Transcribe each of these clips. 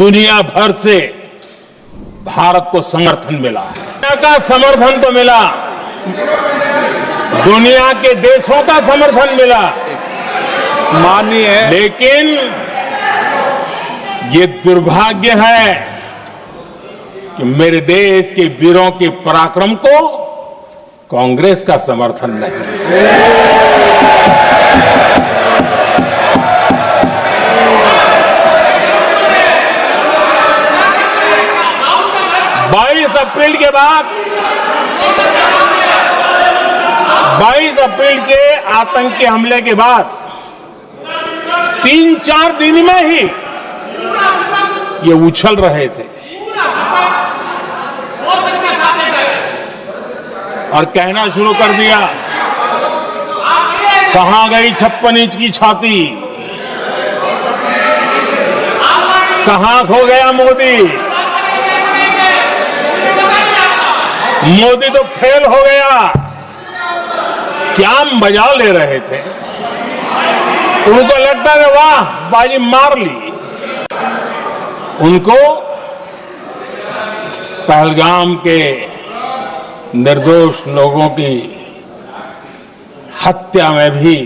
दुनिया भर से भारत को समर्थन मिला है। दुनिया का समर्थन तो मिला, दुनिया के देशों का समर्थन मिला, माननीय है, लेकिन ये दुर्भाग्य है कि मेरे देश के वीरों के पराक्रम को कांग्रेस का समर्थन नहीं। 22 अप्रैल के बाद 22 अप्रैल के आतंकी हमले के बाद 3-4 दिन में ही ये उछल रहे थे और कहना शुरू कर दिया, कहां गई 56 इंच की छाती, कहां खो गया मोदी, मोदी तो फेल हो गया। क्या मजा ले रहे थे, उनको लगता है वाह बाजी मार ली। उनको पहलगाम के निर्दोष लोगों की हत्या में भी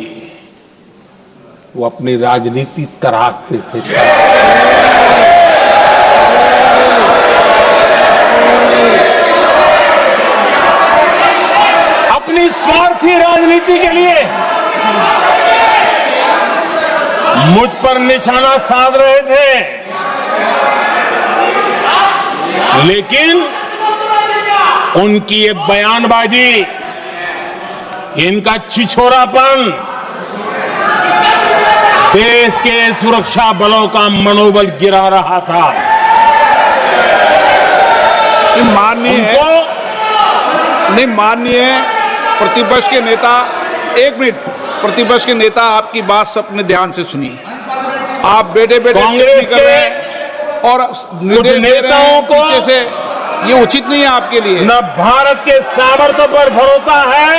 वो अपनी राजनीति तराशते थे। अपनी स्वार्थी राजनीति के लिए मुझ पर निशाना साध रहे थे, लेकिन उनकी ये बयानबाजी, इनका छिछोरापन देश के सुरक्षा बलों का मनोबल गिरा रहा था। माननीय नहीं, माननीय प्रतिपक्ष के नेता, एक मिनट, प्रतिपक्ष के नेता आपकी बात सबने ध्यान से सुनी। आप बेटे कांग्रेस के और नेताओं को जैसे ये उचित नहीं है आपके लिए। न भारत के सामर्थ्य पर भरोसा है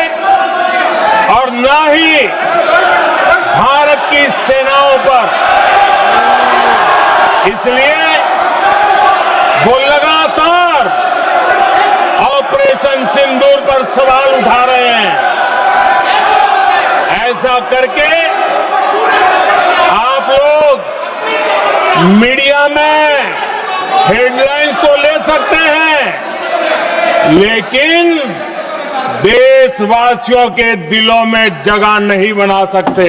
और न ही भारत की सेनाओं पर, इसलिए वो लगातार ऑपरेशन सिंदूर पर सवाल उठा रहे हैं। ऐसा करके आप लोग मीडिया में हेडलाइंस तो ले सकते हैं, लेकिन देशवासियों के दिलों में जगह नहीं बना सकते।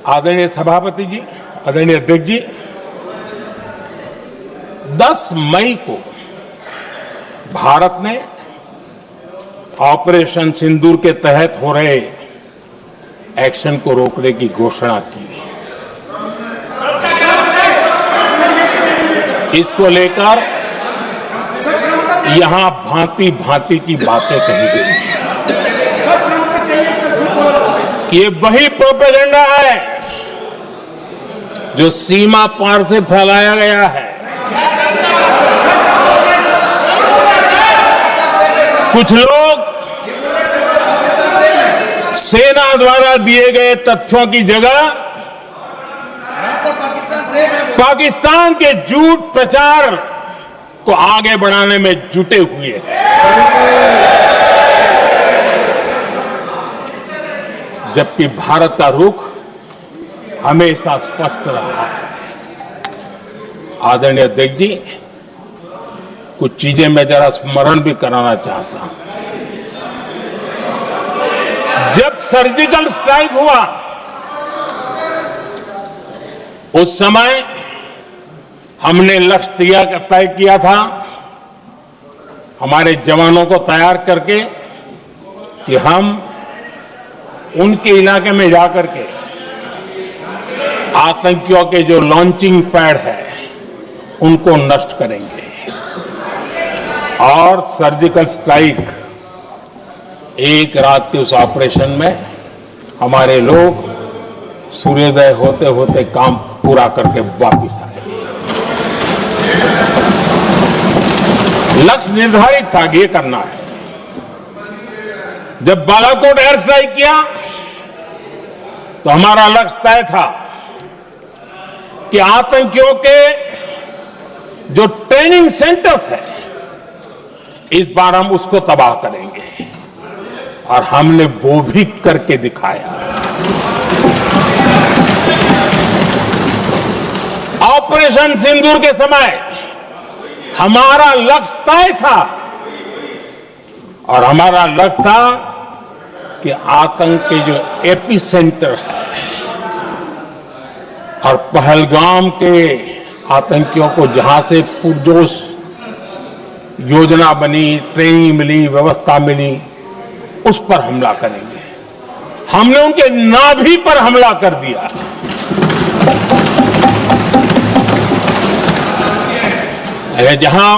आदरणीय सभापति जी, आदरणीय अध्यक्ष जी, 10 मई को भारत ने ऑपरेशन सिंदूर के तहत हो रहे एक्शन को रोकने की घोषणा की। इसको लेकर यहां भांति भांति की बातें कही गई। ये वही प्रोपेगेंडा है जो सीमा पार से फैलाया गया है। कुछ लोग सेना द्वारा दिए गए तथ्यों की जगह पाकिस्तान के झूठ प्रचार को आगे बढ़ाने में जुटे हुए हैं। जबकि भारत का रुख हमेशा स्पष्ट रहा है। आदरणीय अध्यक्ष जी, कुछ चीजें मैं जरा स्मरण भी कराना चाहता हूं। जब सर्जिकल स्ट्राइक हुआ उस समय हमने लक्ष्य तय किया था, हमारे जवानों को तैयार करके कि हम उनके इलाके में जाकर के आतंकियों के जो लॉन्चिंग पैड है उनको नष्ट करेंगे। और सर्जिकल स्ट्राइक, एक रात के उस ऑपरेशन में हमारे लोग सूर्योदय होते होते काम पूरा करके वापस आए। लक्ष्य निर्धारित था कि ये करना है। जब बालाकोट एयर स्ट्राइक किया तो हमारा लक्ष्य तय था कि आतंकियों के जो ट्रेनिंग सेंटर्स है इस बार हम उसको तबाह करेंगे और हमने वो भी करके दिखाया। ऑपरेशन सिंदूर के समय हमारा लक्ष्य तय था और हमारा लक्ष्य था कि आतंक के जो एपी सेंटर है और पहलगाम के आतंकियों को जहां से पुरजोश योजना बनी, ट्रेनिंग मिली, व्यवस्था मिली, उस पर हमला करेंगे। हमने उनके नाभि पर हमला कर दिया। जहां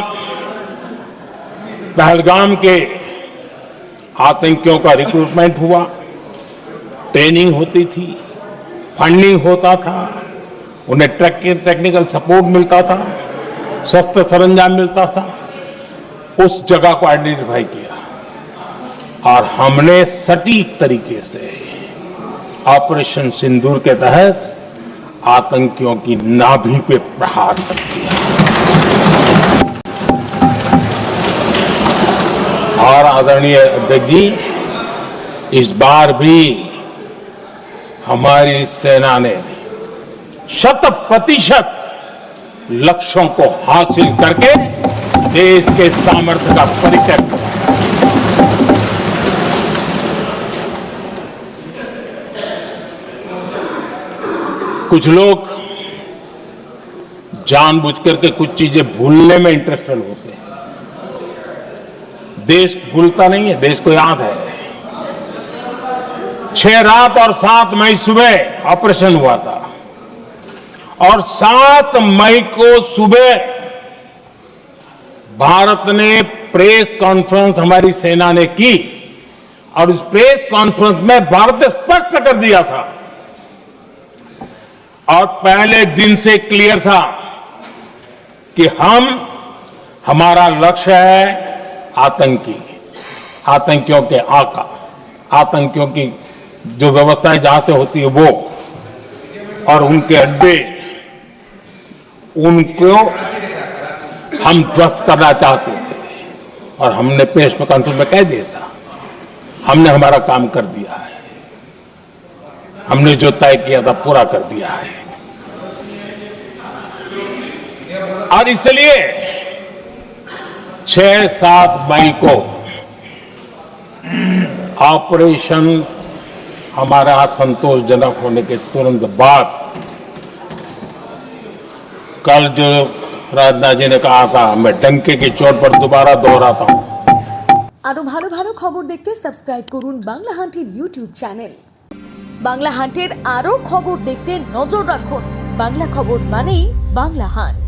पहलगाम के आतंकियों का रिक्रूटमेंट हुआ, ट्रेनिंग होती थी, फंडिंग होता था, उन्हें टेक्निकल सपोर्ट मिलता था, शस्त्र सरंजाम मिलता था, उस जगह को आइडेंटिफाई किया और हमने सटीक तरीके से ऑपरेशन सिंदूर के तहत आतंकियों की नाभि पे प्रहार कर दिया। और आदरणीय अध्यक्ष जी, इस बार भी हमारी सेना ने 100% लक्ष्यों को हासिल करके देश के सामर्थ्य का परिचय दिया। कुछ लोग जानबूझ करके कुछ चीजें भूलने में इंटरेस्टेड होते हैं। देश भूलता नहीं है, देश को याद है। 6 रात और 7 मई सुबह ऑपरेशन हुआ था और 7 मई को सुबह भारत ने प्रेस कॉन्फ्रेंस हमारी सेना ने की और इस प्रेस कॉन्फ्रेंस में भारत ने स्पष्ट कर दिया था और पहले दिन से क्लियर था कि हमारा लक्ष्य है आतंकियों के आका, आतंकियों की जो व्यवस्थाएं जहां से होती है वो और उनके अड्डे, उनको हम ध्वस्त करना चाहते थे और हमने प्रेस कॉन्फ्रेंस में कह दिया था, हमने हमारा काम कर दिया है, हमने जो तय किया था पूरा कर दिया है। और इसलिए 6-7 मई को ऑपरेशन हमारा संतोषजनक होने के तुरंत बाद कल जो राजनाथ जी ने कहा था, मैं डंके की चोट पर दोबारा दोहराता हूं। আরো ভালো ভালো খবর দেখতে সাবস্ক্রাইব করুন বাংলা হান্টের ইউটিউব চ্যানেল। বাংলা হান্টের আরো খবর দেখতে নজর রাখুন। বাংলা খবর মানেই বাংলা হান্ট।